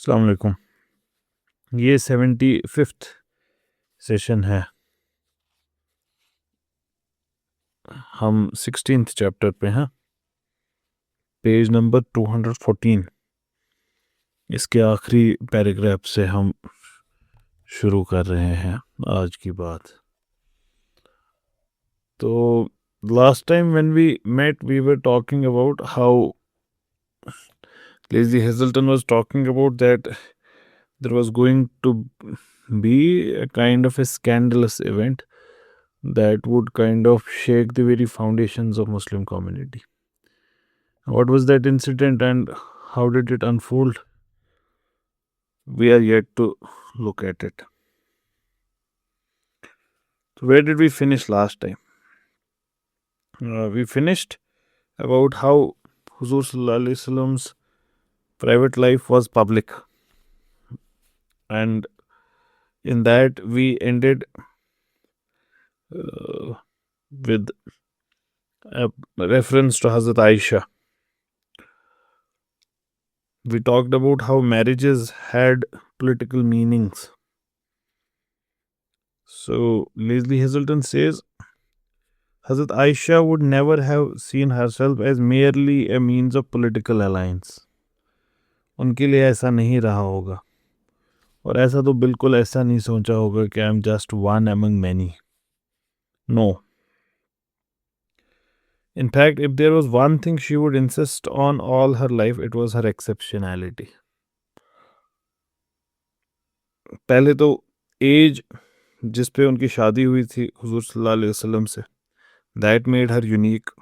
अस्सलाम वालेकुम। ये 75th सेशन है। हम 16th चैप्टर पे हैं, पेज नंबर 214। इसके आखिरी पैराग्राफ से हम शुरू कर रहे हैं आज की बात। तो last time when we met we were talking about how Leslie Hazelton was talking about that there was going to be a kind of a scandalous event that would kind of shake the very foundations of Muslim community. What was that incident and how did it unfold? We are yet to look at it. So where did we finish last time? We finished about how Huzur Sallallahu Alaihi Wasallam's private life was public, and in that we ended with a reference to Hazrat Aisha. We talked about how marriages had political meanings. So Leslie Hazelton says Hazrat Aisha would never have seen herself as merely a means of political alliance. उनके लिए ऐसा नहीं रहा होगा, और ऐसा तो बिल्कुल ऐसा नहीं सोचा होगा कि I am just one among many. No. In fact, if there was one thing she would insist on all her life, it was her exceptionality. पहले तो एज जिस पे उनकी शादी हुई थी हुजूर सल्लल्लाहु अलैहि वसल्लम से, that made her unique.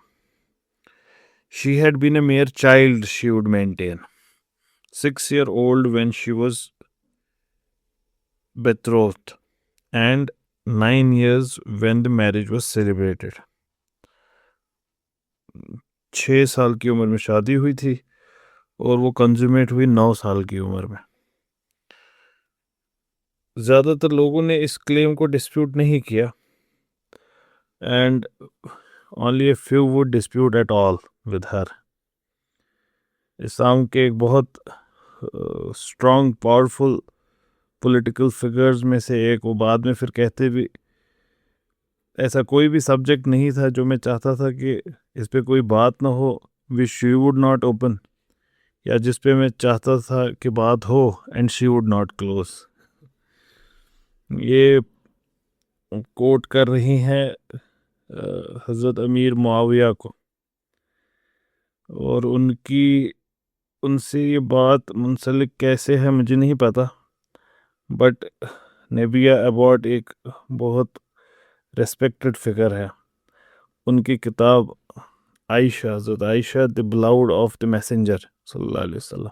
She had been a mere child, she would maintain. 6-year-old when she was betrothed, and 9 years when the marriage was celebrated. 6 साल की उम्र में शादी हुई थी और वो कंज्यूमेट हुई 9 साल की उम्र में. ज़्यादातर लोगों ने इस क्लेम को डिस्प्यूट नहीं किया, and only a few would dispute at all with her. Islam के एक बहुत स्ट्रॉन्ग पावरफुल पॉलिटिकल फिगर्स में से एक, वो बाद में फिर कहते भी, ऐसा कोई भी सब्जेक्ट नहीं था जो मैं चाहता था कि इस पे कोई बात ना हो, which she would not open, या जिस पे मैं चाहता था कि बात हो and she would not close. ये कोट कर रही हैं हज़रत अमीर मुआविया को, और उनसे ये बात मुंसलिक कैसे है मुझे नहीं पता, बट नबिया अबाउट एक बहुत रेस्पेक्टेड फिगर है. उनकी किताब आयशा, हज़रत Ayesha the beloved of the messenger सल्लल्लाहु अलैहि वसल्लम,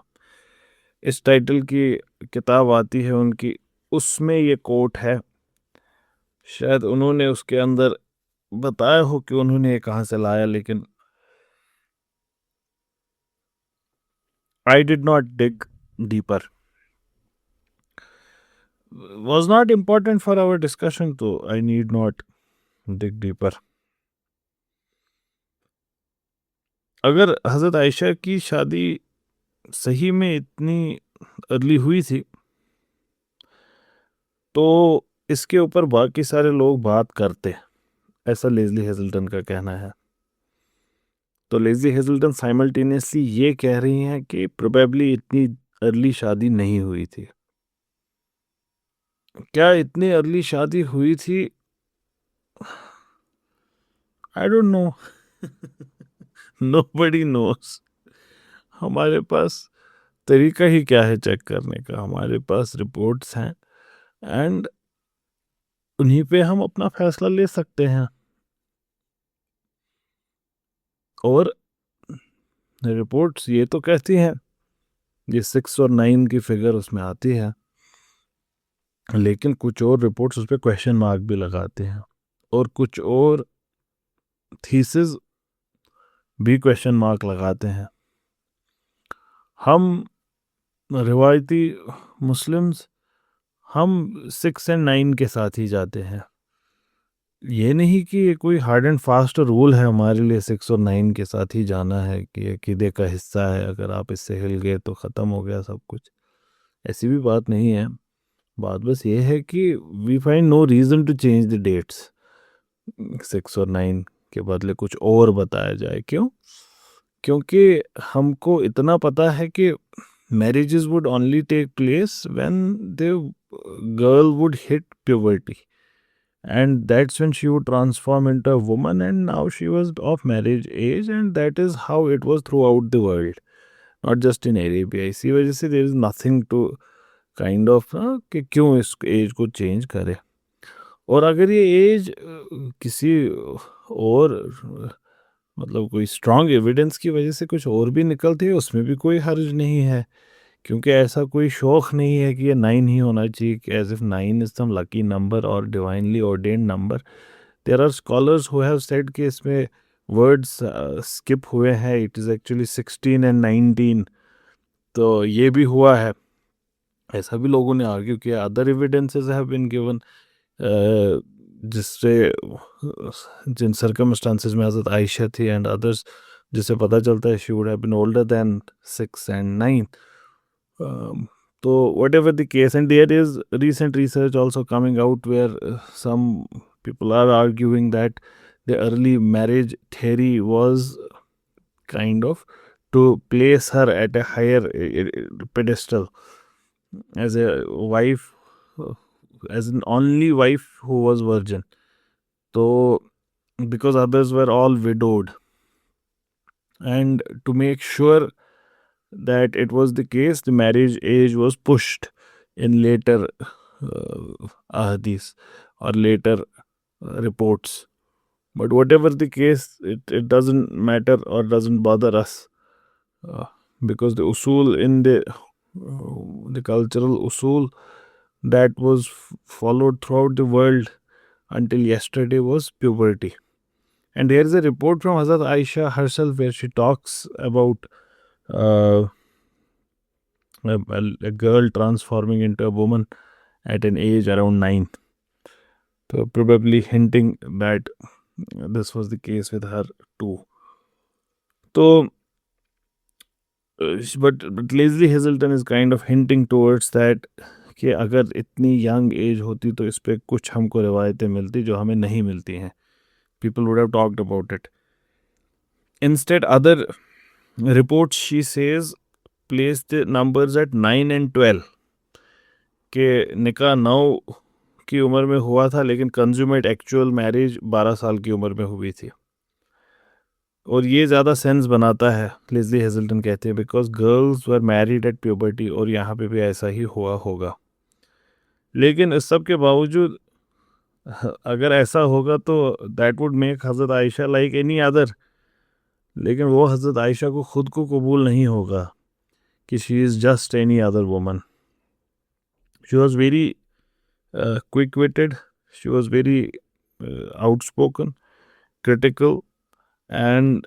इस टाइटल की किताब आती है उनकी, उसमें ये कोट है. शायद उन्होंने उसके अंदर बताया हो कि उन्होंने ये कहाँ से लाया, लेकिन I did not dig deeper. Was not important for our discussion, so I need not dig deeper. अगर हज़रत आयशा की शादी सही में इतनी अर्ली हुई थी, तो इसके ऊपर बाकी सारे लोग बात करते, ऐसा लेज़ली हेज़ल्टन का कहना है. तो लेज़ली हेज़ल्टन साइमल्टेनियसली ये कह रही हैं कि प्रोबेबली इतनी अर्ली शादी नहीं हुई थी. क्या इतनी अर्ली शादी हुई थी? I don't know. Nobody nose. हमारे पास तरीका ही क्या है चेक करने का? हमारे पास रिपोर्ट्स हैं, एंड उन्हीं पे हम अपना फैसला ले सकते हैं. और रिपोर्ट्स ये तो कहती हैं, ये 6 और 9 की फिगर उसमें आती है, लेकिन कुछ और रिपोर्ट्स उस पर क्वेश्चन मार्क भी लगाते हैं, और कुछ और थीसिस भी क्वेश्चन मार्क लगाते हैं. हम रिवायती मुस्लिम्स, हम 6 एंड 9 के साथ ही जाते हैं. ये नहीं कि ये कोई हार्ड एंड फास्ट रूल है हमारे लिए 6 और 9 के साथ ही जाना है, कि ये अकीदे का हिस्सा है, अगर आप इससे हिल गए तो ख़त्म हो गया सब कुछ. ऐसी भी बात नहीं है, बात बस ये है कि we find no reason to change the dates, 6 और 9 के बदले कुछ और बताया जाए। क्यों? क्योंकि हमको इतना पता है कि marriages would only take place when the girl would hit puberty, and that's when she would transform into a woman, and now she was of marriage age, and that is how it was throughout the world, not just in Arabia. इसी वजह से there is nothing to kind of कि क्यों इस as को change करे। और अगर ये एज किसी और मतलब कोई स्ट्रांग एविडेंस की वजह से कुछ और भी निकलती है, उसमें भी कोई हर्ज नहीं है, क्योंकि ऐसा कोई शौक नहीं है कि ये 9 ही होना चाहिए, as if 9 is some lucky number और divinely ordained number. There are scholars who have said कि इसमें वर्ड्स स्किप हुए हैं, इट इज़ एक्चुअली 16 एंड 19। तो ये भी हुआ है, ऐसा भी लोगों ने आर्ग्यू किया। Other evidences have been given जिससे जिन सर्कमस्टांसेस में हज़रत आयशा थी एंड अदर्स, जिससे पता चलता है she would have been older than 6 and 9। So whatever the case, and there is recent research also coming out where some people are arguing that the early marriage theory was kind of to place her at a higher pedestal as a wife, as an only wife who was virgin. So because others were all widowed, and to make sure that it was the case, the marriage age was pushed in later ahadith or later reports. But whatever the case, it doesn't matter or doesn't bother us, because the usul in the cultural usul that was followed throughout the world until yesterday was puberty. And there is a report from Hazrat Aisha herself where she talks about a girl transforming into a woman at an age around 9. So probably hinting that this was the case with her too. So, but Leslie Hazelton is kind of hinting towards that कि अगर इतनी young age होती तो इस पे कुछ हमको रिवायतें मिलती जो हमें नहीं मिलती हैं. People would have talked about it. Instead, other reports, she says, place the numbers at 9 and 12. कि निकाह 9 की उम्र में हुआ था, लेकिन कंज्यूमेट एक्चुअल मैरिज 12 साल की उम्र में हुई थी. और ये ज़्यादा सेंस बनाता है, लेज़ली हेजल्टन कहते हैं, because girls were married at puberty, और यहाँ पे भी ऐसा ही हुआ होगा. लेकिन इस सब के बावजूद अगर ऐसा होगा तो दैट वुड मेक हज़रत आयशा लाइक एनी अदर. लेकिन वो हज़रत आयशा को ख़ुद को कबूल नहीं होगा कि she is just any other woman. She was very quick witted, she was very outspoken, critical, and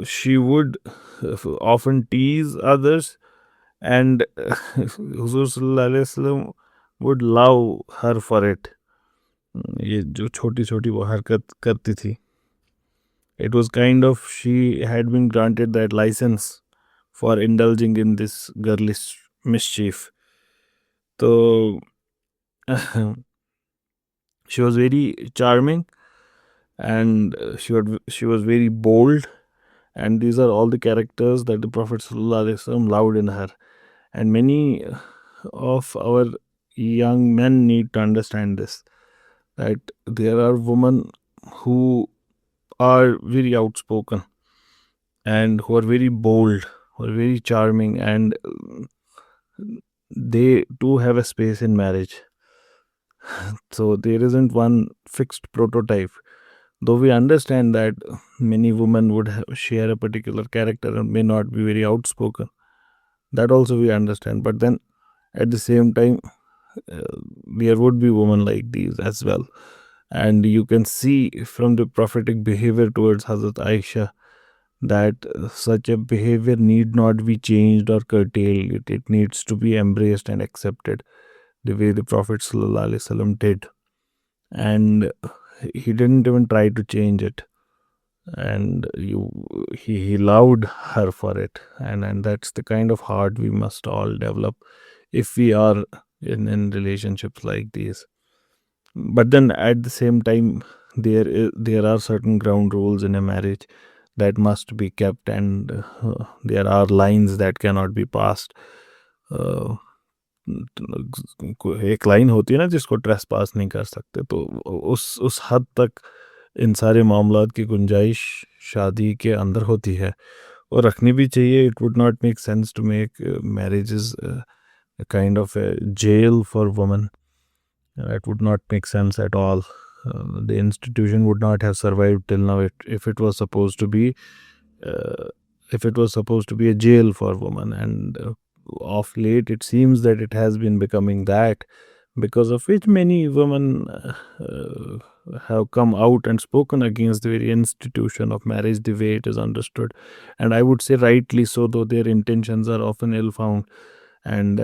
she would often tease others, and Huzur Sallallahu Alaihi Wasallam would love her for it. ये जो छोटी छोटी वो हरकत करती थी, it was kind of she had been granted that license for indulging in this girlish mischief. So she was very charming, and she was very bold, and these are all the characters that the Prophet ﷺ loved in her. And many of our young men need to understand this, that there are women who are very outspoken and who are very bold, who are very charming, and they too have a space in marriage. So there isn't one fixed prototype. Though we understand that many women would share a particular character and may not be very outspoken, that also we understand. But then at the same time, there would be women like these as well. And you can see from the prophetic behavior towards Hazrat Aisha that such a behavior need not be changed or curtailed. It needs to be embraced and accepted the way the Prophet ﷺ did. And he didn't even try to change it, and he loved her for it, and that's the kind of heart we must all develop if we are in relationships like these. But then at the same time, there are certain ground rules in a marriage that must be kept, and there are lines that cannot be passed. uh, एक line होती है ना जिसको trace पास नहीं कर सकते, तो उस हद तक इन सारे मामलात की गुंजाइश शादी के अंदर होती है और रखनी भी चाहिए. It would not make sense to make marriages kind of a jail for women. That would not make sense at all. The institution would not have survived till now if it was supposed to be uh, a jail for women. And of late, it seems that it has been becoming that, because of which many women have come out and spoken against the very institution of marriage, the way it is understood. And I would say rightly so, though their intentions are often ill-founded. And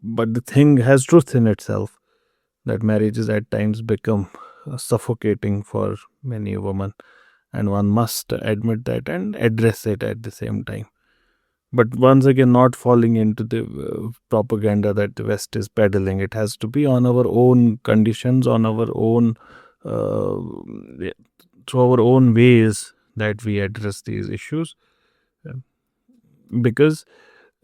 but the thing has truth in itself, that marriages at times become suffocating for many women, and one must admit that and address it at the same time. But once again, not falling into the propaganda that the West is peddling. It has to be on our own conditions, on our own, uh, through our own ways that we address these issues. Because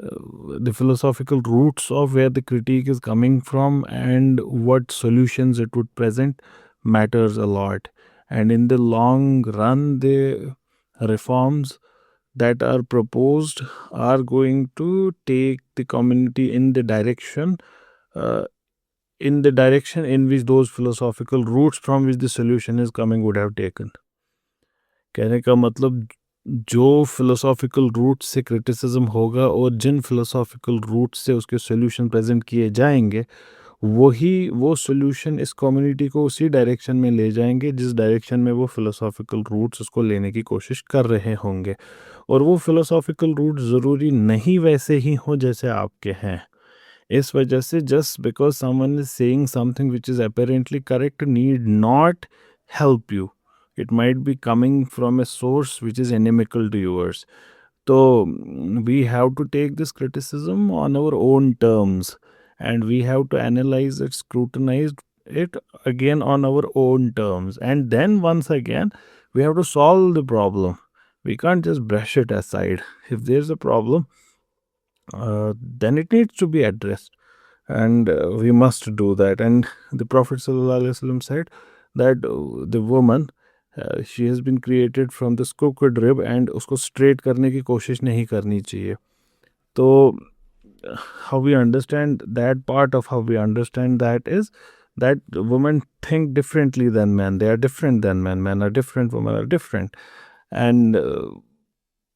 the philosophical roots of where the critique is coming from and what solutions it would present matters a lot. And in the long run, the reforms that are proposed are going to take the community in the direction uh, in which those philosophical roots from which the solution is coming would have taken. कहने का मतलब, जो philosophical root से criticism होगा और जिन philosophical root से उसके solution present किए जाएंगे, वो सॉल्यूशन इस कम्युनिटी को उसी डायरेक्शन में ले जाएंगे जिस डायरेक्शन में वो फिलोसॉफिकल रूट्स उसको लेने की कोशिश कर रहे होंगे. और वो फिलोसॉफिकल रूट ज़रूरी नहीं वैसे ही हों जैसे आपके हैं. इस वजह से just because someone is saying something which is apparently correct need not help you. It might be coming from a source which is inimical to yours. So we have to take this criticism on our own terms, and we have to analyze it, scrutinize it again on our own terms. And then once again, we have to solve the problem. We can't just brush it aside. If there's a problem, then it needs to be addressed. And we must do that. And the Prophet ﷺ said that the woman, she has been created from this crooked rib, and उसको straight करने की कोशिश नहीं करनी चाहिए. तो how we understand that part of how we understand that is that women think differently than men. They are different than men. Men are different, women are different. And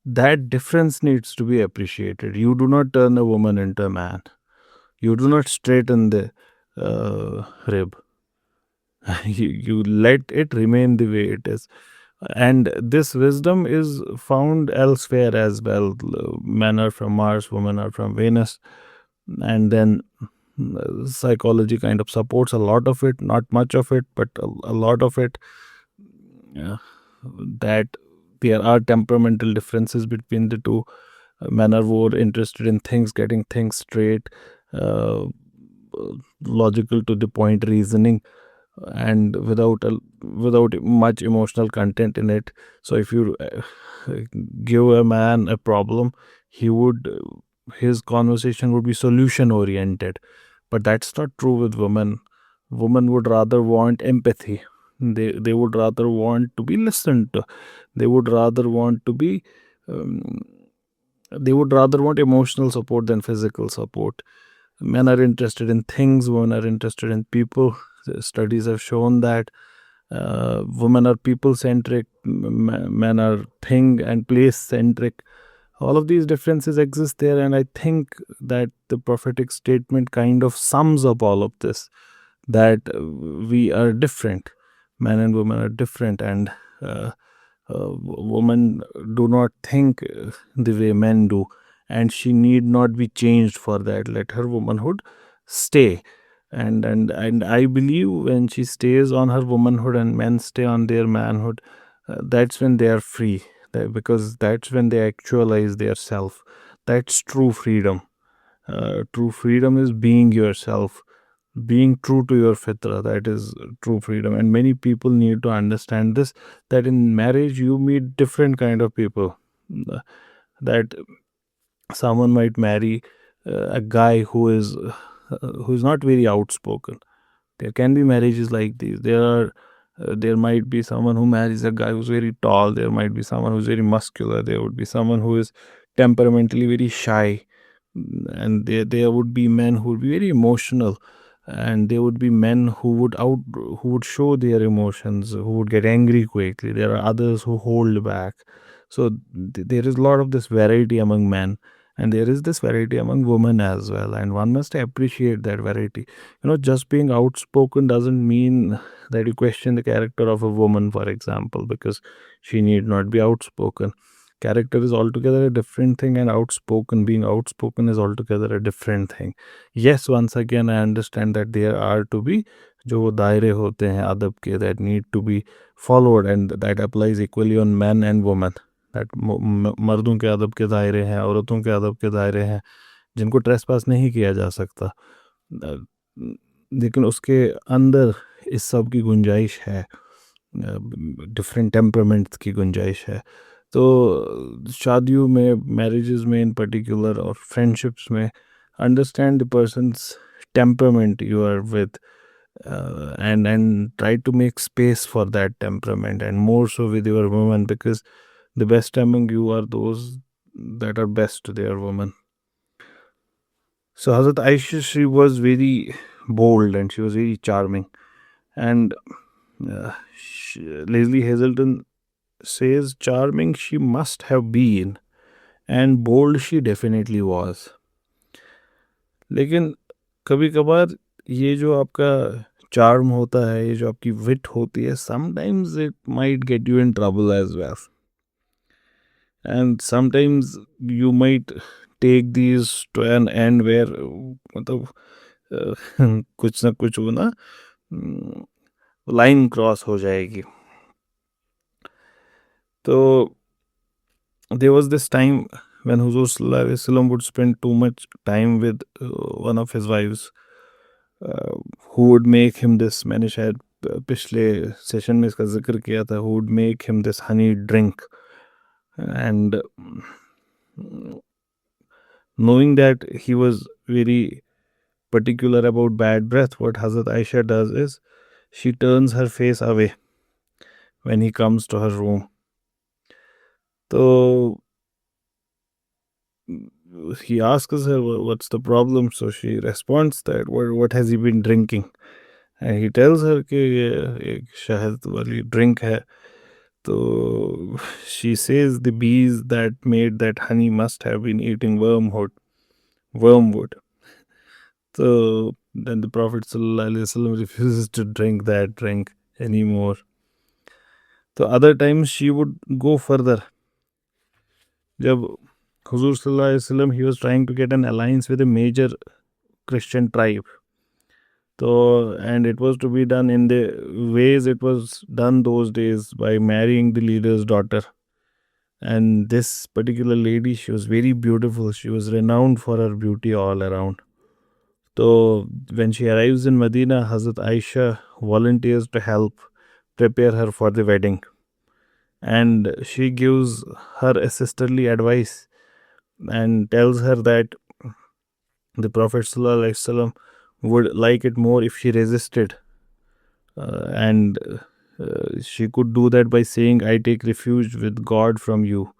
that difference needs to be appreciated. You do not turn a woman into a man. You do not straighten the rib. You let it remain the way it is. And this wisdom is found elsewhere as well. Men are from Mars, women are from Venus. And then psychology kind of supports a lot of it, not much of it, but a lot of it. That there are temperamental differences between the two. Men are more interested in getting things straight, logical to the point reasoning, and without much emotional content in it. So if you give a man a problem, his conversation would be solution oriented. But that's not true with women. Women would rather want empathy. They would rather want to be listened to. They would rather want to be they would rather want emotional support than physical support. Men are interested in things, women are interested in people. Studies have shown that women are people centric, men are thing and place centric. All of these differences exist there, and I think that the prophetic statement kind of sums up all of this, that we are different. Men and women are different, and women do not think the way men do, and she need not be changed for that. Let her womanhood stay. And I believe when she stays on her womanhood and men stay on their manhood, that's when they are free. Because that's when they actualize their self. that's true freedom. True freedom is being yourself, being true to your fitra. That is true freedom, and many people need to understand this, that in marriage you meet different kind of people. Uh, that someone might marry a guy who is not very outspoken. There can be marriages like these. There might be someone who marries a guy who's very tall. There might be someone who's very muscular. There would be someone who is temperamentally very shy. And there would be men who would be very emotional, and there would be men who would show their emotions, who would get angry quickly. There are others who hold back. So there is a lot of this variety among men, and there is this variety among women as well, and one must appreciate that variety. Just being outspoken doesn't mean that you question the character of a woman, for example, because she need not be outspoken. Character is altogether a different thing, and being outspoken is altogether a different thing. Yes, once again, I understand that there are to be जो वो दायरे होते हैं अदब के, that need to be followed, and that applies equally on men and women. that मर्दों के अदब के दायरे हैं, औरतों के अदब के दायरे हैं, जिनको ट्रेस पास नहीं किया जा सकता। लेकिन उसके अंदर इस सब की गुंजाइश है, डिफरेंट टेम्परामेंट्स की गुंजाइश है। तो शादियों में, मैरिजेस में इन पर्टिकुलर, और फ्रेंडशिप्स में, understand the persons temperament you are with, and try to make space for that temperament, and more so with your woman, because the best among you are those that are best to their woman. So Hazrat Aisha, she was very bold and she was very charming, and Leslie Hazelton says charming she must have been, and bold she definitely was. लेकिन कभी कभार ये जो आपका charm होता है, ये जो आपकी विट होती है, sometimes it might get you in trouble as well, and sometimes you might take these to an end where, मतलब कुछ ना कुछ वो ना लाइन क्रॉस हो जाएगी. तो there was this time when Huzur Sallallahu Alaihi Wasallam would spend too much time with one of his wives, who would make him this, मैंने शायद पिछले सेशन में इसका जिक्र किया था, who would make him this honey drink, and knowing that he was very particular about bad breath, what Hazrat Aisha does is she turns her face away when he comes to her room. So he asks her, what's the problem? So she responds that, what has he been drinking? And he tells her कि ये एक शहद वाली drink है. So she says the bees that made that honey must have been eating wormwood. So then the Prophet ﷺ refuses to drink that drink anymore. So other times she would go further. जब Huzur Sallallahu Alaihi Wasallam, he was trying to get an alliance with a major Christian tribe. So, and it was to be done in the ways it was done those days, by marrying the leader's daughter. And this particular lady, she was very beautiful. She was renowned for her beauty all around. So when she arrives in Medina, Hazrat Aisha volunteers to help prepare her for the wedding. And she gives her a sisterly advice and tells her that the Prophet ﷺ would like it more if she resisted. And she could do that by saying, I take refuge with God from you.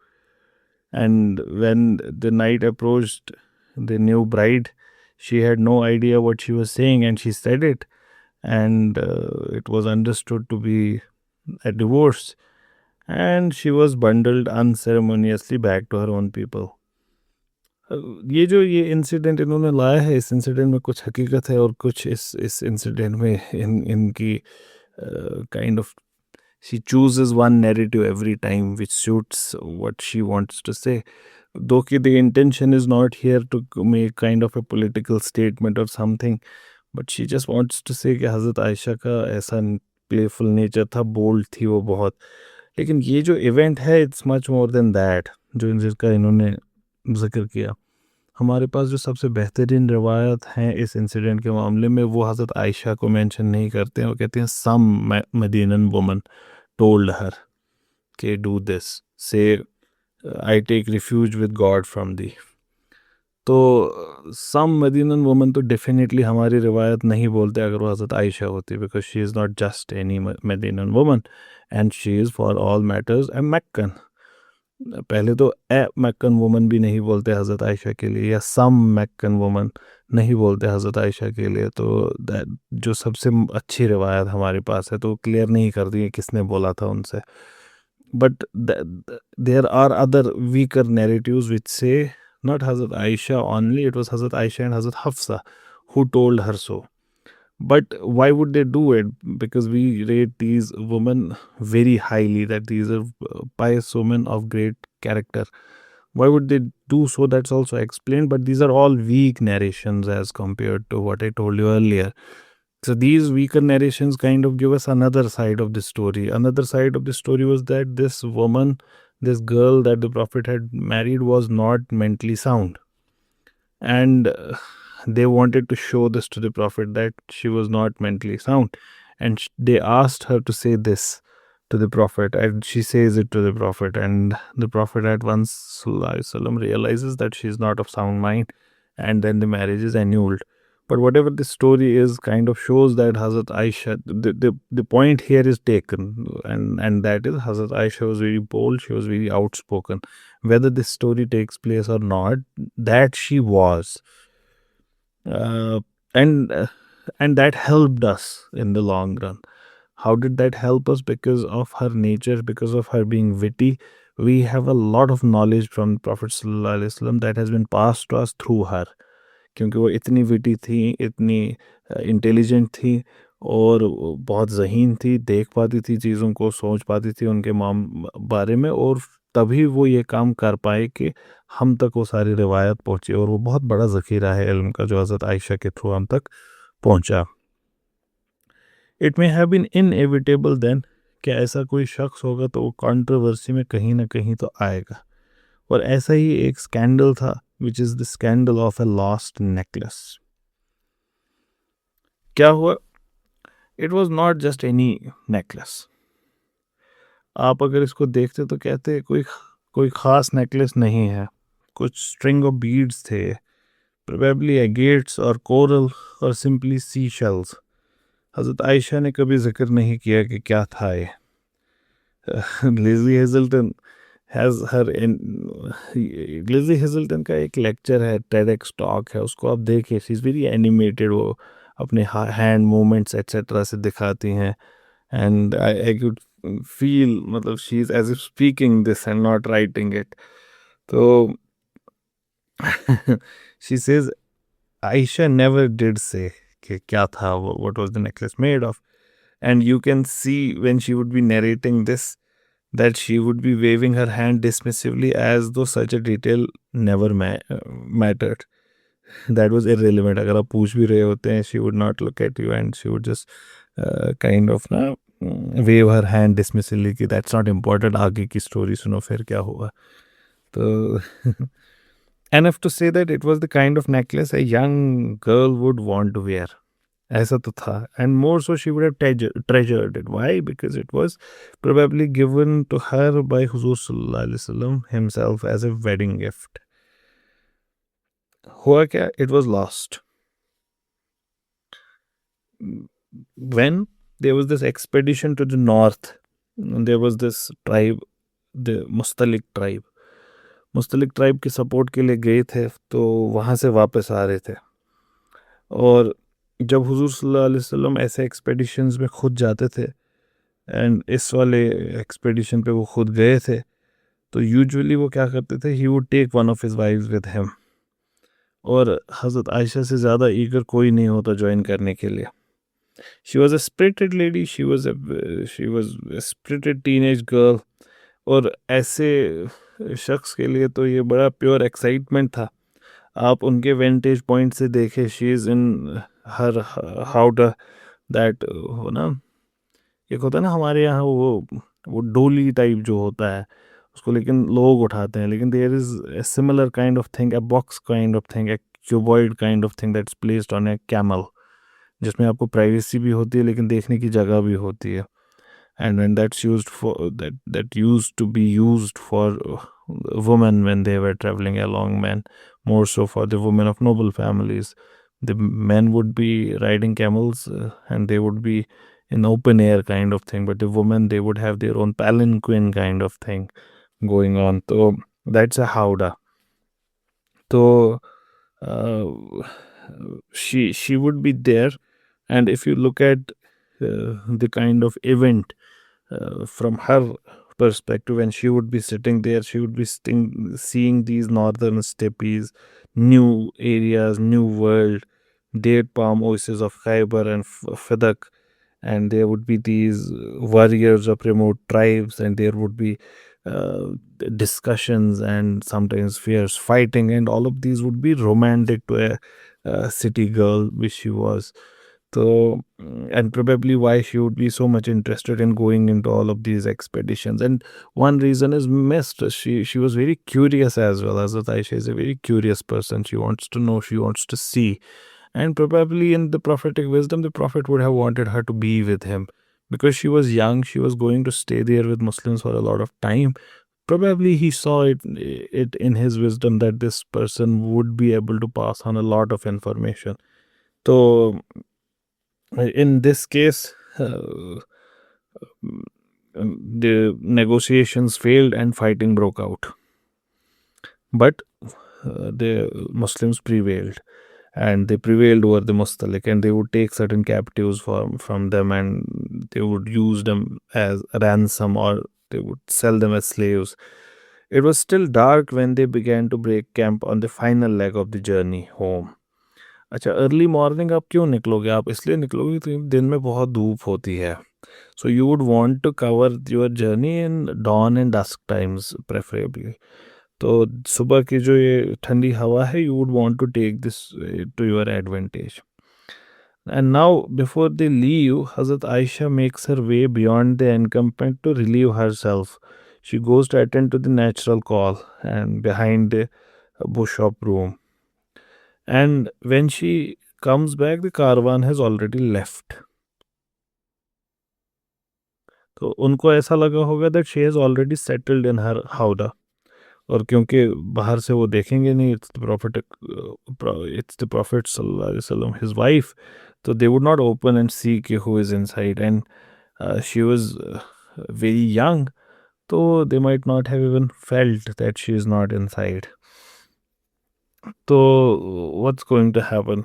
And when the night approached, the new bride, she had no idea what she was saying, and she said it. And it was understood to be a divorce. And she was bundled unceremoniously back to her own people. ये incident इन्होंने लाया है, इस incident में कुछ हकीकत है, और कुछ इस इंसिडेंट में इनकी kind of, she chooses one narrative every time which suits what she wants to say. Though the intention is not here to make kind of a political statement or something, but she just wants to say कि हज़रत आयशा का ऐसा playful nature था, bold थी वो बहुत. लेकिन ये जो इवेंट है, it's much more than that, जो जिसका इन्होंने जिक्र किया, हमारे पास जो सबसे बेहतरीन रिवायत हैं इस इंसिडेंट के मामले में वो हज़रत आयशा को मेंशन नहीं करते हैं। वो कहते हैं सम मदीनन वुमन टोल्ड हर के do this, say I take refuge with God from thee. तो सम मदीनन वुमन तो डेफिनेटली हमारी रिवायत नहीं बोलते अगर वो हज़रत आयशा होती, because she is not just any Medinan woman and she is for all matters a Meccan. पहले तो ए मक्कन वुमन भी नहीं बोलते हज़रत आयशा के लिए, या सम मक्कन वुमन नहीं बोलते हज़रत आयशा के लिए। तो जो सबसे अच्छी रिवायत हमारे पास है तो क्लियर नहीं करती है किसने बोला था उनसे। But there are other weaker narratives which say not Hazrat Aisha only, it was Hazrat Aisha and Hazrat Hafsa who told her so. But why would they do it? Because we rate these women very highly, that these are pious women of great character. Why would they do so? That's also explained, but these are all weak narrations as compared to what I told you earlier. So these weaker narrations kind of give us another side of the story. Another side of the story was that this woman, this girl that the Prophet had married, was not mentally sound. And they wanted to show this to the Prophet that she was not mentally sound. And they asked her to say this to the Prophet, and she says it to the Prophet. And the Prophet at once Sallallahu Alaihi Wasallam realizes that she is not of sound mind, and then the marriage is annulled. But whatever the story is, kind of shows that Hazrat Aisha, the point here is taken, and that is Hazrat Aisha was very bold, she was very outspoken. Whether this story takes place or not, that she was. Uh, and uh, and that helped us in the long run. How did that help us? Because of her nature, because of her being witty, we have a lot of knowledge from Prophet Sallallahu Alaihi Wasallam that has been passed to us through her. क्योंकि वो इतनी witty थी, इतनी intelligent थी, और वो बहुत ज़हीन थी, देख पाती थी चीज़ों को, सोच पाती थी उनके बारे में, और तभी वो ये काम कर पाए कि हम तक वो सारी रिवायत पहुँची। और वो बहुत बड़ा ज़ख़ीरा है इल्म का जो हज़रत आयशा के थ्रू हम तक पहुँचा। It may have been inevitable then, क्या ऐसा कोई शख्स होगा तो वो कंट्रोवर्सी में कहीं ना कहीं तो आएगा। और ऐसा ही एक स्कैंडल था, which is the scandal of a lost necklace. क्या हुआ? It was not just any necklace. आप अगर इसको देखते तो कहते कोई ख़ास नेकलेस नहीं है, कुछ स्ट्रिंग ऑफ बीड्स थे, प्रोबेबली एगेट्स और कोरल और सिंपली सी शेल्स। हज़रत आयशा ने कभी जिक्र नहीं किया कि क्या था ये। लिज़ी हेज़ल्टन हैज़ हर लिज़ी हेज़ल्टन का एक लेक्चर है, TEDx टॉक है, उसको आप देखिए, शी इज़ वेरी एनिमेटेड, वो अपने हैंड मूवमेंट्स एक्सेट्रा से दिखाती हैं, एंड आई कुड फील, मतलब she is as if speaking this and not writing it. तो she says Aisha never did say कि क्या था, what was the necklace made of. And you can see when she would be narrating this that she would be waving her hand dismissively as though such a detail never mattered. That was irrelevant. अगर आप पूछ भी रहे होते हैं, she would not look at you and she would just kind of ना wave her hand dismissively कि that's not important, आगे की स्टोरी सुनो फिर क्या हुआ। तो enough to say that it was the kind of necklace a young girl would want to wear. ऐसा तो था, and more so she would have treasured it. Why? Because it was probably given to her by Huzur Sallallahu Alaihi Wasallam himself as a wedding gift. हुआ क्या? It was lost. When there was this expedition to the north, there was this tribe, the Mustalik tribe. Mustalik tribe की support के लिए गए थे, तो वहाँ से वापस आ रहे थे। और जब हुजूर सल्लल्लाहु अलैहि वसल्लम ऐसे एक्सपेडिशंस में खुद जाते थे, एंड इस वाले एक्सपेडिशन पे वो खुद गए थे, तो यूजुअली वो क्या करते थे, he would take one of his wives with him. और हज़रत आयशा से ज़्यादा ईगर कोई नहीं होता ज्वाइन करने के लिए। She was a spirited lady, she was a spirited teenage girl, और ऐसे शख्स के लिए तो ये बड़ा प्योर एक्साइटमेंट था। आप उनके वेंटेज पॉइंट से देखें, she is in her how that हो ना, एक होता है ना हमारे यहाँ वो डोली टाइप जो होता है, उसको लेकिन लोग उठाते हैं, लेकिन there is a similar kind of thing, a box kind of thing, a cuboid kind of thing that's placed on a camel, जिसमें आपको प्राइवेसी भी होती है लेकिन देखने की जगह भी होती है. And when that's used for that used to be used for women when they were traveling along, men more so for the women of noble families. The men would be riding camels, and they would be in open air kind of thing, but the women, they would have their own palanquin kind of thing going on. So that's a howdah. So uh, she would be there, and if you look at the kind of event from her perspective, and she would be sitting there, she would be seeing these northern steppes, new areas, new world, date palm oases of Khyber and Fadak, and there would be these warriors of remote tribes, and there would be uh, discussions and sometimes fierce fighting, and all of these would be romantic to a city girl, which she was. So, and probably why she would be so much interested in going into all of these expeditions. And one reason is missed. She was very curious as well. Hazrat Aisha is a very curious person. She wants to know, she wants to see. And probably in the prophetic wisdom, the prophet would have wanted her to be with him. Because she was young, she was going to stay there with Muslims for a lot of time. Probably he saw it in his wisdom that this person would be able to pass on a lot of information. So in this case, the negotiations failed and fighting broke out. But the Muslims prevailed, and they prevailed over the Mustalik, and they would take certain captives from them, and they would use them as ransom, or they would sell them as slaves. It was still dark when they began to break camp on the final leg of the journey home. अच्छा, early morning आप क्यों निकलोगे? आप इसलिए निकलोगे कि दिन में बहुत धूप होती है. So you would want to cover your journey in dawn and dusk times preferably. तो सुबह की जो ये ठंडी हवा है, you would want to take this to your advantage. And now, before they leave, Hazrat Aisha makes her way beyond the encampment to relieve herself. She goes to attend to the natural call and behind the bush of room. And when she comes back, the caravan has already left. तो उनको ऐसा लगा होगा that she has already settled in her howdah. और क्योंकि बाहर से वो देखेंगे नहीं, इट्स द प्रॉफिट सल्लल्लाहु अलैहि वसल्लम, हिज वाइफ. तो they would not open and see के who is inside, and she was very young. तो they might not have even felt that she is not inside. तो what's going to happen?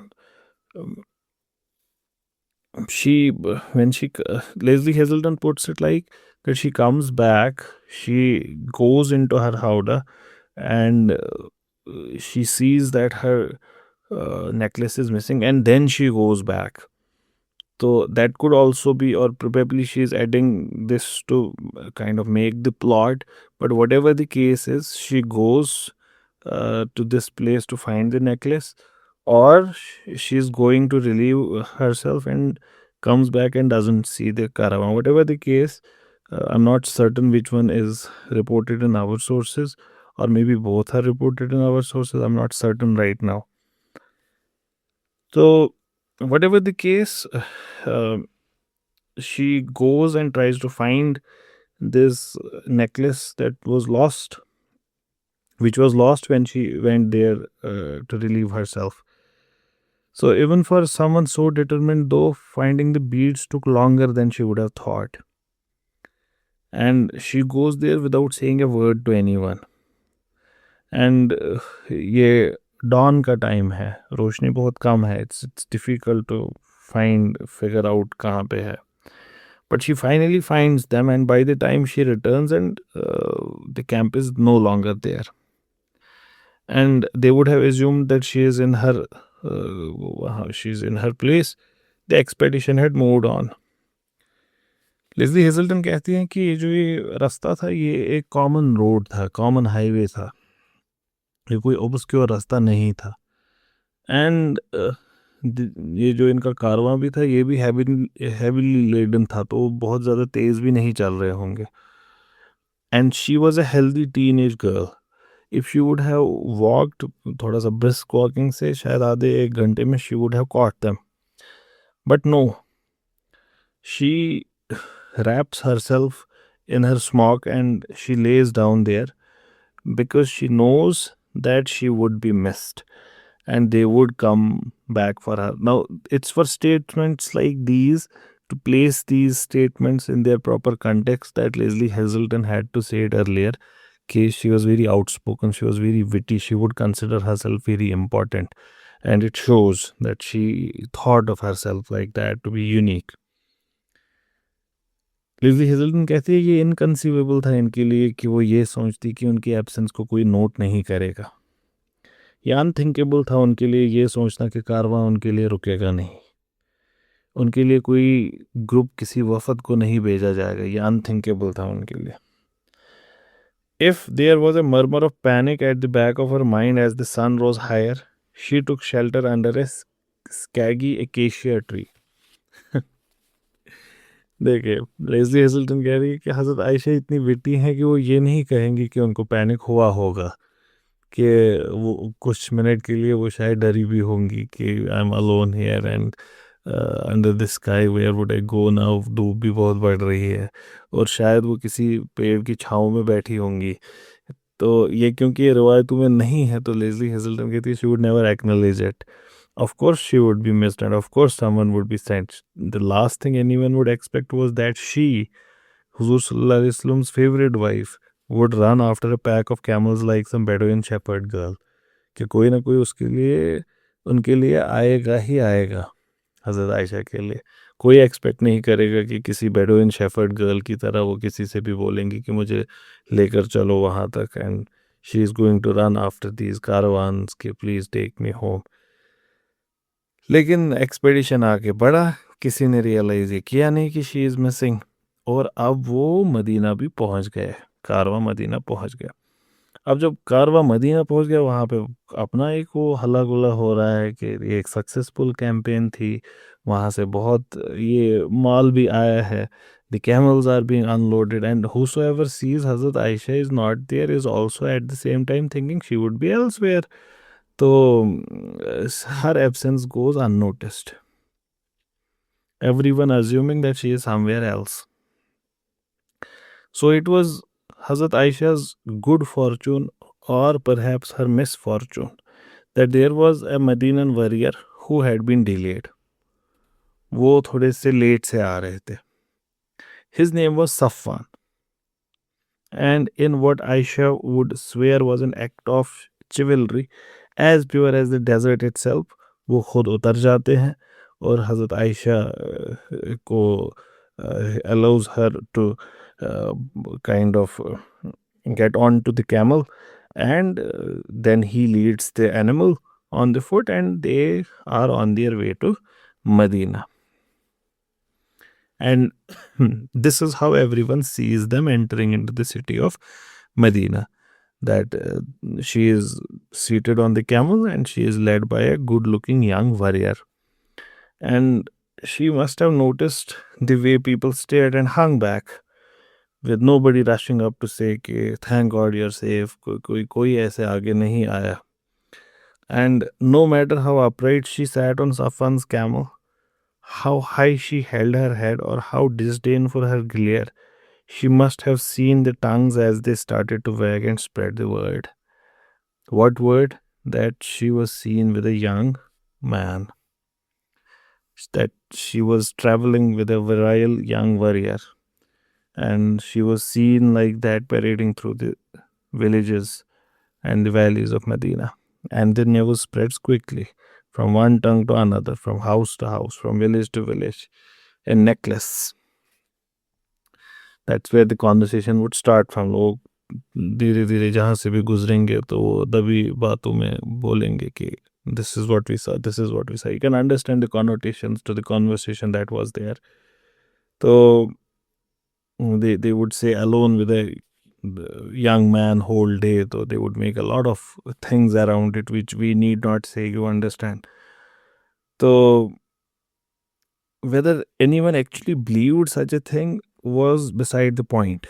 Leslie Hazelton puts it like that she comes back, she goes into her howdah, and she sees that her necklace is missing, and then she goes back. So that could also be, or probably she's adding this to kind of make the plot. But whatever the case is, she goes to this place to find the necklace, or she's going to relieve herself and comes back and doesn't see the caravan. Whatever the case, I'm not certain which one is reported in our sources, or maybe both are reported in our sources. I'm not certain right now. So, whatever the case, uh, she goes and tries to find this necklace that was lost, which was lost when she went there to relieve herself. So, even for someone so determined, though, finding the beads took longer than she would have thought. And she goes there without saying a word to anyone. And ये dawn का time है, रोशनी बहुत कम है. It's difficult to figure out कहाँ पे है. But she finally finds them, and by the time she returns, and the camp is no longer there. And they would have assumed that she's in her place. The expedition had moved on. Leslie Hazelton कहती हैं कि ये रास्ता था, ये एक common road था, common highway था, ये कोई ऑब्सक्योर रास्ता नहीं था. एंड ये जो इनका कारवां भी था, ये भी हैवीली लेडन था, तो बहुत ज़्यादा तेज़ भी नहीं चल रहे होंगे. and she was a healthy teenage girl. If she would have walked थोड़ा सा brisk walking से शायद आधे एक घंटे में she would have caught them. But no, she wraps herself in her smock and she lays down there because she knows that she would be missed and they would come back for her. Now, it's for statements like these, to place these statements in their proper context, that Leslie Hazelton had to say it earlier. She was very outspoken, she was very witty, she would consider herself very important. And it shows that she thought of herself like that, to be unique. Leslie Hazelton कहती है ये inconceivable था इनके लिए कि वो ये सोचती कि उनकी एब्सेंस को कोई नोट नहीं करेगा. ये अनथिंकेबल था उनके लिए ये सोचना कि कारवां उनके लिए रुकेगा नहीं. उनके लिए कोई ग्रुप किसी वफद को नहीं भेजा जाएगा. ये अनथिंकेबल था उनके लिए. If there was a murmur of panic at the back of her mind as the sun rose higher, she took shelter under a scaggy acacia tree. देखिए, लेज़ली हेज़ल्टन कह रही है कि हज़रत आयशा इतनी विटी हैं कि वो ये नहीं कहेंगी कि उनको पैनिक हुआ होगा, कि वो कुछ मिनट के लिए वो शायद डरी भी होंगी कि I am alone here and under the sky where would I go now. धूप भी बहुत बढ़ रही है और शायद वो किसी पेड़ की छाँव में बैठी होंगी. तो ये क्योंकि ये रिवायतों में नहीं है तो लेज़ली हेज़ल्टन कहती है she would never acknowledge it. Of course, she would be missed, and of course, someone would be sent. The last thing anyone would expect was that she, Huzur Sallallahu Alaihi Wasallam's favorite wife, would run after a pack of camels like some Bedouin shepherd girl. कि कोई ना कोई उसके लिए उनके लिए आएगा ही आएगा. हज़रत आयशा के लिए कोई एक्सपेक्ट नहीं करेगा कि किसी बेडोइन शेफर्ड गर्ल की तरह वो किसी से भी बोलेंगी कि मुझे लेकर चलो वहाँ तक. And she is going to run after these caravans कि प्लीज़ टेक मी होम. लेकिन एक्सपेडिशन आगे बढ़ा, किसी ने रियलाइज़ ये किया नहीं कि शी इज़ मिसिंग. और अब वो मदीना भी पहुंच गए. कारवा मदीना पहुंच गया. अब जब कारवा मदीना पहुंच गया वहाँ पे अपना एक वो हल्ला गुल्ला हो रहा है कि ये एक सक्सेसफुल कैंपेन थी. वहाँ से बहुत ये माल भी आया है. The camels are being unloaded and whosoever sees हज़रत आयशा is not there is also at the same time thinking she would be elsewhere. तो her absence goes unnoticed. Everyone assuming that she is somewhere else. So it was Hazrat Aisha's good fortune or perhaps her misfortune that there was a Medinan warrior who had been delayed. वो थोड़े से late से आ रहे थे. His name was Safwan. And in what Aisha would swear was an act of chivalry as pure as the desert itself, वो खुद उतर जाते हैं और हज़रत आयशा को allows her to kind of get on to the camel, and then he leads the animal on the foot and they are on their way to Medina. And this is how everyone sees them entering into the city of Medina. That she is seated on the camel and she is led by a good looking young warrior. And she must have noticed the way people stared and hung back, with nobody rushing up to say, thank God you're safe. Koi aise aage nahi aaya. And no matter how upright she sat on Safwan's camel, how high she held her head, or how disdainful her glare, she must have seen the tongues as they started to wag and spread the word. What word? That she was seen with a young man. That she was traveling with a virile young warrior. And she was seen like that parading through the villages and the valleys of Medina. And the news spreads quickly from one tongue to another, from house to house, from village to village. A necklace. That's where the conversation would start from. लोग धीरे धीरे जहाँ से भी गुजरेंगे तो वो दबी बातों में बोलेंगे कि this is what we saw, this is what we saw. You can understand the connotations to the conversation that was there. So they would say alone with a young man whole day, so they would make a lot of things around it which we need not say, you understand. So whether anyone actually believed such a thing was beside the point.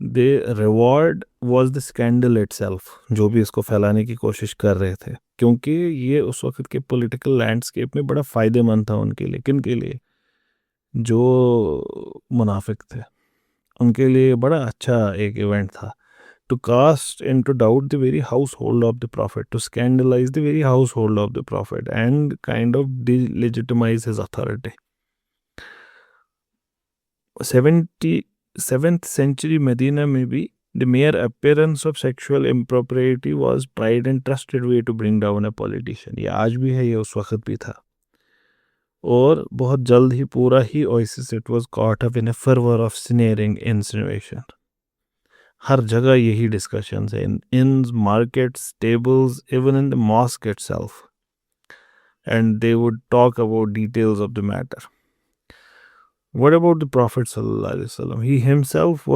The reward was the scandal itself, जो भी इसको फैलाने की कोशिश कर रहे थे, क्योंकि ये उस वक्त के पॉलिटिकल लैंडस्केप में बड़ा फ़ायदेमंद था उनके लिए। किन के लिए? जो मुनाफिक थे, उनके लिए बड़ा अच्छा एक इवेंट था। To cast into doubt the very household of the prophet, to scandalize the very household of the prophet, and kind of delegitimize his authority. 77th century Medina, maybe the mere appearance of sexual impropriety was tried and trusted way to bring down a politician. ये आज भी है, ये उस वक्त भी था। और बहुत जल्द ही पूरा ही Oasis it was caught up in a fervor of sneering insinuation. हर जगह यही डिस्कशंस है, in markets, tables, even in the mosque itself, and they would talk about details of the matter. What about the Prophet sallallahu alaihi wasallam? He himself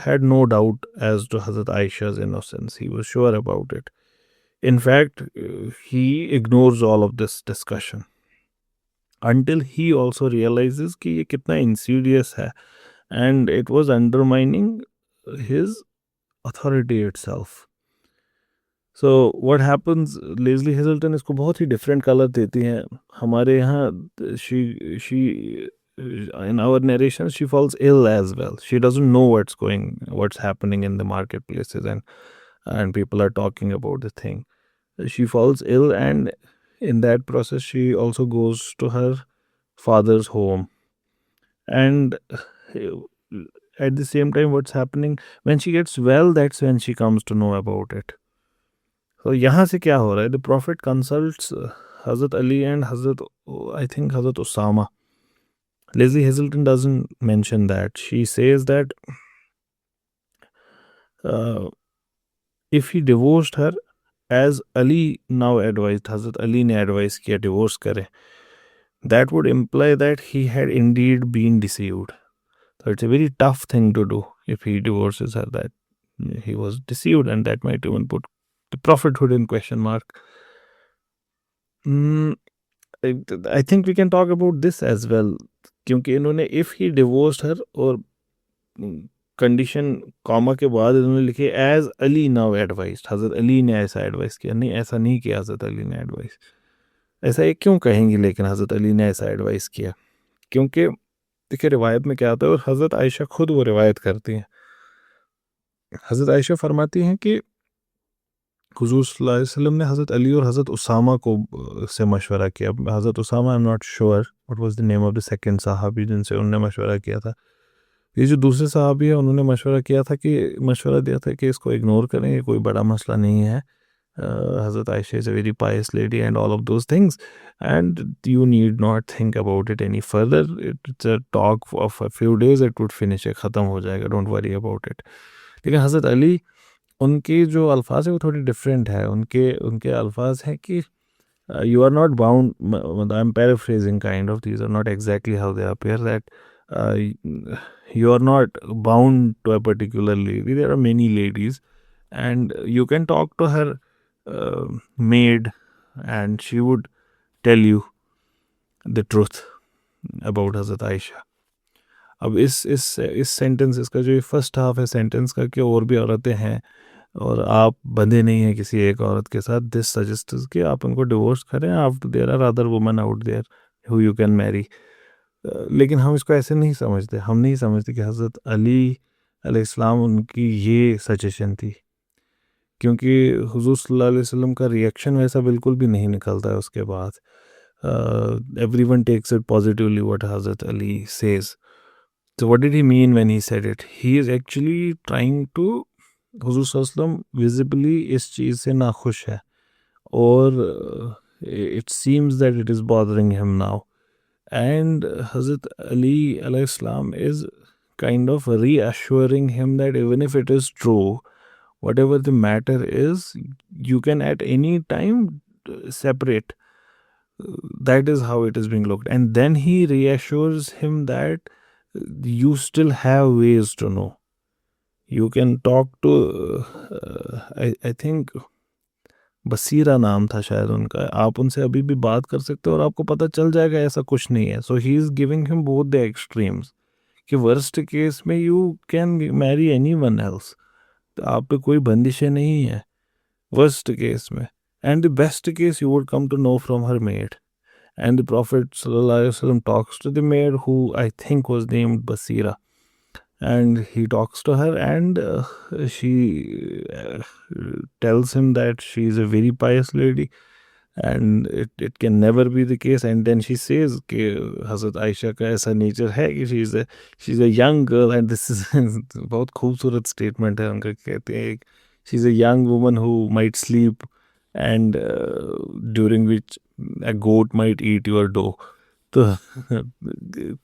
had no doubt as to Hazrat Aisha's innocence. He was sure about it. In fact, he ignores all of this discussion until he also realizes कि ये कितना insidious है, and it was undermining his authority itself. So what happens, Leslie Hazelton इसको बहुत ही different colour देती हैं। हमारे यहाँ she in our narration she falls ill as well. She doesn't know what's happening in the marketplaces, and people are talking about the thing. She falls ill, and in that process she also goes to her father's home. And at the same time, what's happening when she gets well, that's when she comes to know about it. तो यहाँ से क्या हो रहा है? The profit consults हज़रत Ali and हज़रत, I think हज़रत Usama. Leslie Hazelton doesn't mention that. She says that if he divorced her as Ali now advised, Hazrat Ali ने advise किया divorce करे, that would imply that he had indeed been deceived. So it's a very tough thing to do if he divorces her, that he was deceived, and that might even put the prophethood in question mark. I think we can talk about this as well, क्योंकि इन्होंने if he divorced हर, और condition comma के बाद इन्होंने लिखे as Ali now advised, हज़रत अली ने ऐसा एडवाइस किया। नहीं, ऐसा नहीं किया हज़रत अली ने एडवाइस। ऐसा ये क्यों कहेंगे लेकिन हज़रत अली ने ऐसा एडवाइस किया? क्योंकि देखिए रिवायत में क्या आता है, और हज़रत आयशा खुद वो रिवायत करती हैं। हज़रत आयशा फरमाती हैं कि हुज़ूर सल्लल्लाहु अलैहि वसल्लम ने हज़रत अली और हज़रत उसामा को से मशवरा किया। हज़रत उसामा, I am not sure what was the name of the second सहाबी जिनसे उन्होंने मशवरा किया था। ये जो दूसरे सहाबी है, उन्होंने मशवरा दिया था कि इसको इग्नोर करें, ये कोई बड़ा मसला नहीं है। Hazrat Aisha is a very pious lady and all of those things, and you need not think about it any further. It's a talk of a few days, it would finish, ख़त्म हो जाएगा, don't worry about it. लेकिन हज़रत अली, उनके जो अल्फाज है वो थोड़ी डिफरेंट है। उनके अल्फाज हैं कि you are not bound, I'm paraphrasing kind of, these are not exactly how they appear, that you are not bound to a particular lady. There are many ladies, and you can talk to her maid, and she would tell you the truth about Hazrat Aisha. अब इस sentence, इसका जो first half है sentence का, कि और भी औरतें हैं और आप बंधे नहीं हैं किसी एक औरत के साथ, दिस सजेस्ट कि आप उनको डिवोर्स करें, after there are other women out there who you can marry. लेकिन हम इसको ऐसे नहीं समझते। हम नहीं समझते कि हज़रत अली अलैहिस्सलाम उनकी ये सजेशन थी, क्योंकि हुज़ूर सल्लल्लाहु अलैहि वसल्लम का रिएक्शन वैसा बिल्कुल भी नहीं निकलता है उसके बाद। Everyone takes it positively what Hazrat Ali says. So what did he mean when he said it? He is actually trying to, हुज़ूर सल्लल्लाहु अलैहि वसल्लम विजिबली इस चीज़ से नाखुश है, और it seems that it is bothering him now. And Hazrat Ali alayhi salam is kind of reassuring him that even if it is true, whatever the matter is, you can at any time separate. That is how it is being looked. And then he reassures him that you still have ways to know. You can talk to, I think Basira नाम था शायद उनका, आप उनसे अभी भी बात कर सकते हो और आपको पता चल जाएगा ऐसा कुछ नहीं है। So he is giving him both the extremes, कि वर्स्ट केस में you can marry anyone else, तो आप पे कोई बंदिशें नहीं है worst case में. And the best case you would come to know from her maid. And the Prophet sallallahu alaihi wasallam talks to the maid, who I think was named Basira. And he talks to her, and she tells him that she is a very pious lady, and it can never be the case. And then she says कि हज़रत आयशा का ऐसा nature है कि she's a young girl, and this is बहुत खूबसूरत statement है उनका. कहते हैं she's a young woman who might sleep, and during which a goat might eat your dough. तो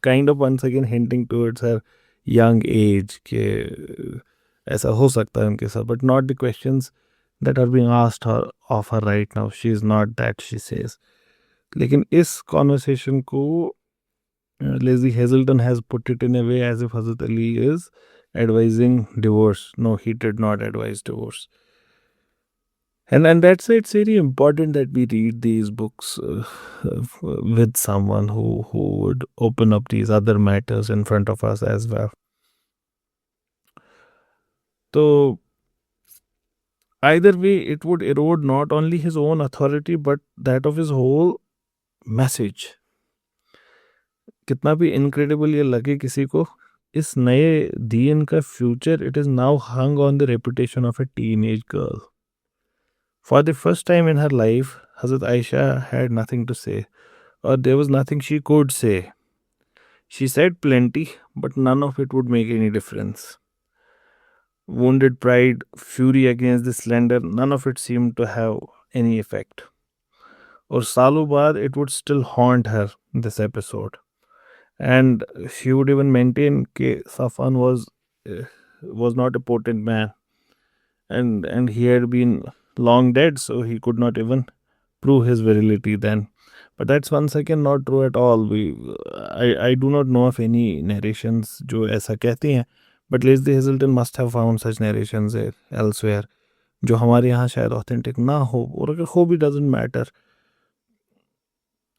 kind of once again hinting towards her young age कि ऐसा हो सकता है उनके साथ, but not the questions that are being asked her of her right now. She is not that, she says. लेकिन इस conversation को Leslie Hazelton has put it in a way as if Hazrat Ali is advising divorce. No, he did not advise divorce. And that's why it's very important that we read these books with someone who would open up these other matters in front of us as well. So either way, it would erode not only his own authority but that of his whole message. कितना भी incredible ये लगे किसी को, इस नए दीन का future, it is now hung on the reputation of A teenage girl. For the first time in her life, Hazrat Aisha had nothing to say, or there was nothing she could say. She said plenty, but none of it would make any difference. Wounded pride, fury against the slender, none of it seemed to have any effect. Or सालों बाद, it would still haunt her, this episode. And she would even maintain that Safwan was not a potent man, and he had been long dead, so he could not even prove his virility then. But that's once again not true at all. I do not know of any narrations जो ऐसा कहती हैं, but Leslie Hazelton must have found such narrations elsewhere जो हमारे यहाँ शायद authentic ना हो, और अगर हो भी doesn't matter.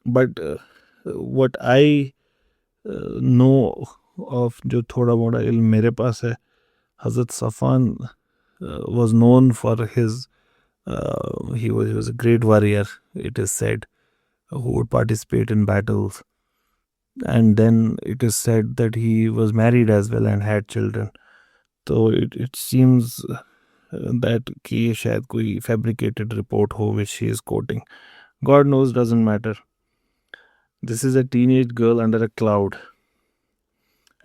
But what I know of, जो थोड़ा मोड़ा इल्म मेरे पास है, Hazrat Safwan was known for his he was a great warrior, it is said, who would participate in battles. And then it is said that he was married as well and had children. So it seems that कि ये शायद कोई fabricated report हो which she is quoting. God knows, doesn't matter. This is a teenage girl under a cloud.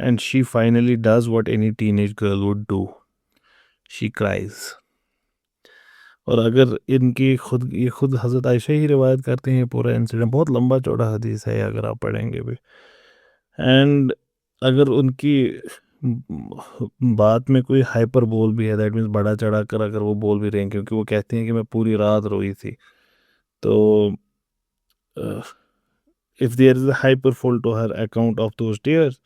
And she finally does what any teenage girl would do. She cries. और अगर इनकी ये खुद हज़रत आयशा ही रिवायत करते हैं पूरा इंसिडेंट, बहुत लंबा चौड़ा हदीस है अगर आप पढ़ेंगे भी. एंड अगर उनकी बात में कोई हाइपर बोल भी है, दैट मीन्स बड़ा चढ़ा कर अगर वो बोल भी रहे हैं, क्योंकि वो कहते हैं कि मैं पूरी रात रोई थी, तो if there is a hyperbole to her account of those tears,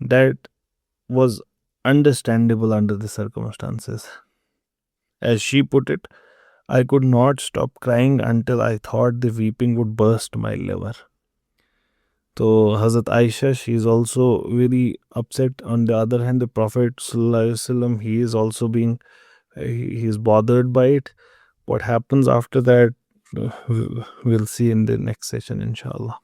that was understandable under the circumstances. As she put it, I could not stop crying until I thought the weeping would burst my liver. So Hazrat Aisha, she is also very upset. On the other hand, the Prophet Sallallahu Alaihi Wasallam, he is also being, he is bothered by it. What happens after that, we'll see in the next session, inshallah.